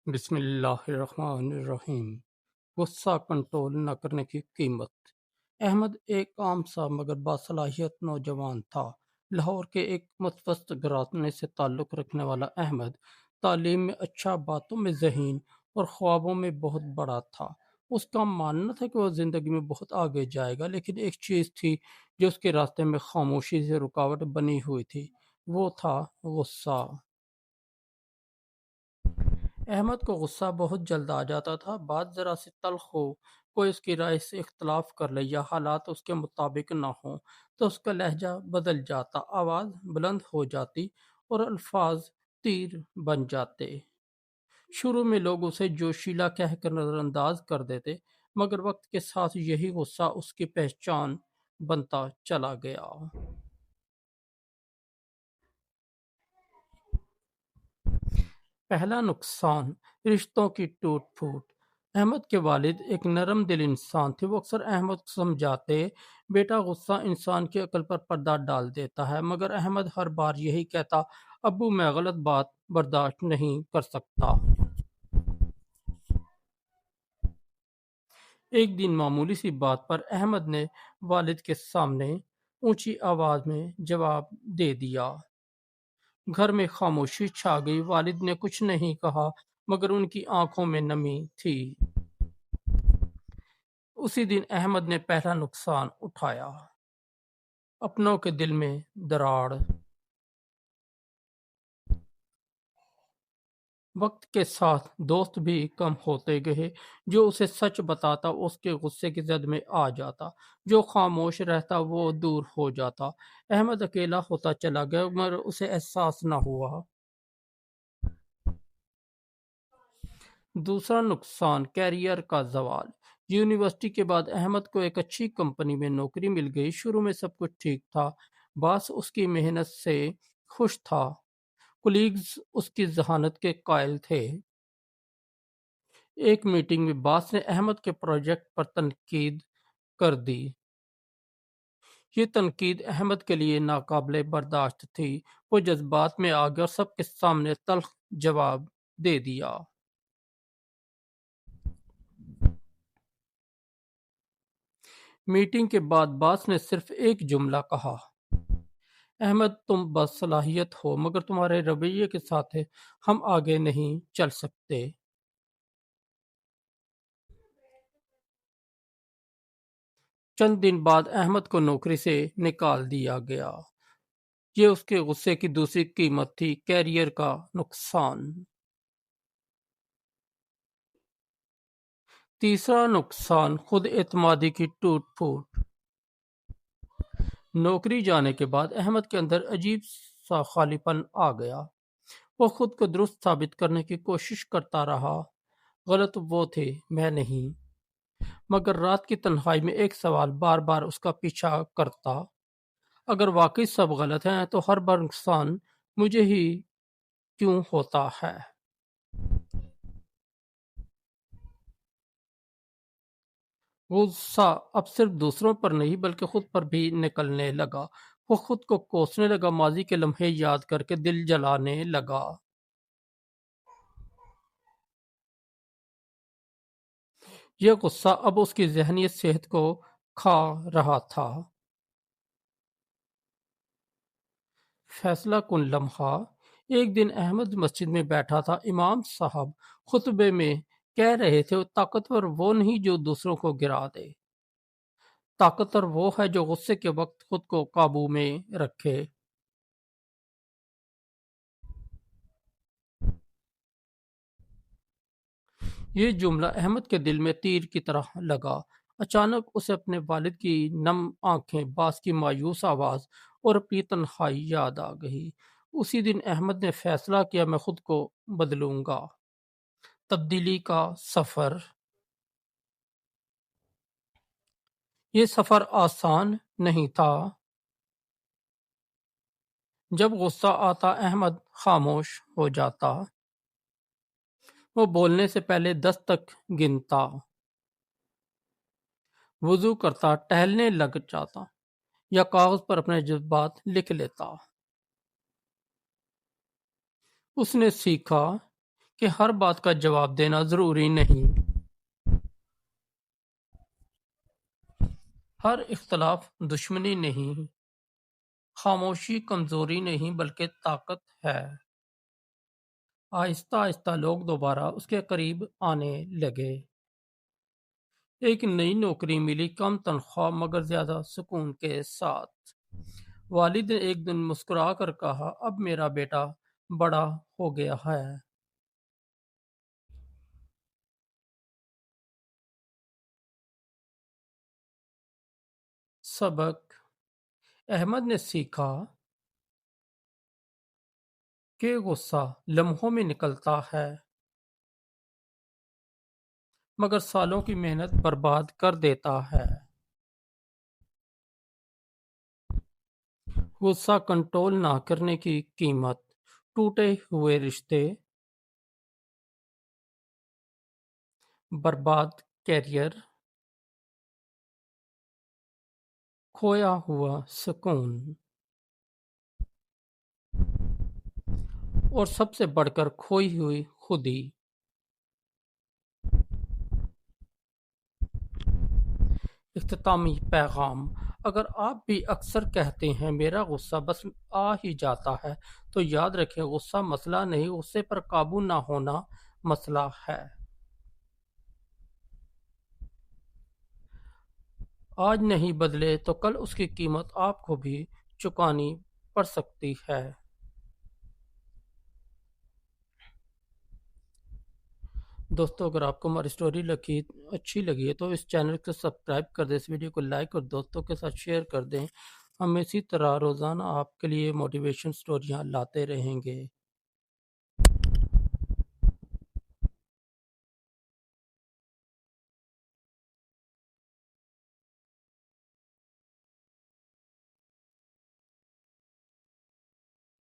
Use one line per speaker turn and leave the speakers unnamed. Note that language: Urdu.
بسم اللہ الرحمن الرحیم۔ غصہ کنٹرول نہ کرنے کی قیمت۔ احمد ایک عام سا مگر باصلاحیت نوجوان تھا۔ لاہور کے ایک متوسط گھرانے سے تعلق رکھنے والا احمد تعلیم میں اچھا، باتوں میں ذہین اور خوابوں میں بہت بڑا تھا۔ اس کا ماننا تھا کہ وہ زندگی میں بہت آگے جائے گا، لیکن ایک چیز تھی جو اس کے راستے میں خاموشی سے رکاوٹ بنی ہوئی تھی، وہ تھا غصہ۔ احمد کو غصہ بہت جلد آ جاتا تھا۔ بات ذرا سی تلخ ہو، کوئی اس کی رائے سے اختلاف کر لے یا حالات اس کے مطابق نہ ہوں تو اس کا لہجہ بدل جاتا، آواز بلند ہو جاتی اور الفاظ تیر بن جاتے۔ شروع میں لوگ اسے جوشیلا کہہ کر نظر انداز کر دیتے، مگر وقت کے ساتھ یہی غصہ اس کی پہچان بنتا چلا گیا۔ پہلا نقصان، رشتوں کی ٹوٹ پھوٹ۔ احمد کے والد ایک نرم دل انسان تھے۔ وہ اکثر احمد کو سمجھاتے، بیٹا غصہ انسان کی عقل پر پردہ ڈال دیتا ہے، مگر احمد ہر بار یہی کہتا، ابو میں غلط بات برداشت نہیں کر سکتا۔ ایک دن معمولی سی بات پر احمد نے والد کے سامنے اونچی آواز میں جواب دے دیا۔ گھر میں خاموشی چھا گئی۔ والد نے کچھ نہیں کہا، مگر ان کی آنکھوں میں نمی تھی۔ اسی دن احمد نے پہلا نقصان اٹھایا۔ اپنوں کے دل میں دراڑ۔ وقت کے ساتھ دوست بھی کم ہوتے گئے۔ جو اسے سچ بتاتا اس کے غصے کی زد میں آ جاتا، جو خاموش رہتا وہ دور ہو جاتا۔ احمد اکیلا ہوتا چلا گیا، مگر اسے احساس نہ ہوا۔ دوسرا نقصان، کیریئر کا زوال۔ یونیورسٹی کے بعد احمد کو ایک اچھی کمپنی میں نوکری مل گئی۔ شروع میں سب کچھ ٹھیک تھا، باس اس کی محنت سے خوش تھا، کولیگز اس کی ذہانت کے قائل تھے۔ ایک میٹنگ میں باس نے احمد کے پروجیکٹ پر تنقید کر دی۔ یہ تنقید احمد کے لیے ناقابل برداشت تھی۔ وہ جذبات میں آ گیا اور سب کے سامنے تلخ جواب دے دیا۔ میٹنگ کے بعد باس نے صرف ایک جملہ کہا، احمد تم باصلاحیت ہو، مگر تمہارے رویے کے ساتھ ہم آگے نہیں چل سکتے۔ چند دن بعد احمد کو نوکری سے نکال دیا گیا۔ یہ اس کے غصے کی دوسری قیمت تھی، کیریئر کا نقصان۔ تیسرا نقصان، خود اعتمادی کی ٹوٹ پھوٹ۔ نوکری جانے کے بعد احمد کے اندر عجیب سا خالی پن آ گیا۔ وہ خود کو درست ثابت کرنے کی کوشش کرتا رہا، غلط وہ تھے، میں نہیں۔ مگر رات کی تنہائی میں ایک سوال بار بار اس کا پیچھا کرتا، اگر واقعی سب غلط ہیں تو ہر بار نقصان مجھے ہی کیوں ہوتا ہے؟ غصہ اب صرف دوسروں پر نہیں بلکہ خود پر بھی نکلنے لگا۔ وہ خود کو کوسنے لگا، ماضی کے لمحے یاد کر کے دل جلانے لگا۔ یہ غصہ اب اس کی ذہنی صحت کو کھا رہا تھا۔ فیصلہ کن لمحہ، ایک دن احمد مسجد میں بیٹھا تھا۔ امام صاحب خطبے میں کہہ رہے تھے، طاقتور وہ نہیں جو دوسروں کو گرا دے، طاقتور وہ ہے جو غصے کے وقت خود کو قابو میں رکھے۔ یہ جملہ احمد کے دل میں تیر کی طرح لگا۔ اچانک اسے اپنے والد کی نم آنکھیں، باس کی مایوس آواز اور اپنی تنہائی یاد آ گئی۔ اسی دن احمد نے فیصلہ کیا، میں خود کو بدلوں گا۔ تبدیلی کا سفر۔ یہ سفر آسان نہیں تھا۔ جب غصہ آتا احمد خاموش ہو جاتا۔ وہ بولنے سے پہلے 10 تک گنتا، وضو کرتا، ٹہلنے لگ جاتا یا کاغذ پر اپنے جذبات لکھ لیتا۔ اس نے سیکھا کہ ہر بات کا جواب دینا ضروری نہیں، ہر اختلاف دشمنی نہیں، خاموشی کمزوری نہیں بلکہ طاقت ہے۔ آہستہ آہستہ لوگ دوبارہ اس کے قریب آنے لگے۔ ایک نئی نوکری ملی، کم تنخواہ مگر زیادہ سکون کے ساتھ۔ والد نے ایک دن مسکرا کر کہا، اب میرا بیٹا بڑا ہو گیا ہے۔ سبق: احمد نے سیکھا کہ غصہ لمحوں میں نکلتا ہے مگر سالوں کی محنت برباد کر دیتا ہے۔ غصہ کنٹرول نہ کرنے کی قیمت: ٹوٹے ہوئے رشتے، برباد کیریئر، کھویا ہوا سکون، اور سب سے بڑھ کر کھوئی ہوئی خودی۔ اختتامی پیغام: اگر آپ بھی اکثر کہتے ہیں میرا غصہ بس آ ہی جاتا ہے، تو یاد رکھیں غصہ مسئلہ نہیں، غصے پر قابو نہ ہونا مسئلہ ہے۔ آج نہیں بدلے تو کل اس کی قیمت آپ کو بھی چکانی پڑ سکتی ہے۔ دوستو، اگر آپ کو ہماری سٹوری اچھی لگی ہے تو اس چینل کو سبسکرائب کر دیں، اس ویڈیو کو لائک اور دوستوں کے ساتھ شیئر کر دیں۔ ہم اسی طرح روزانہ آپ کے لیے موٹیویشن سٹوریاں لاتے رہیں گے۔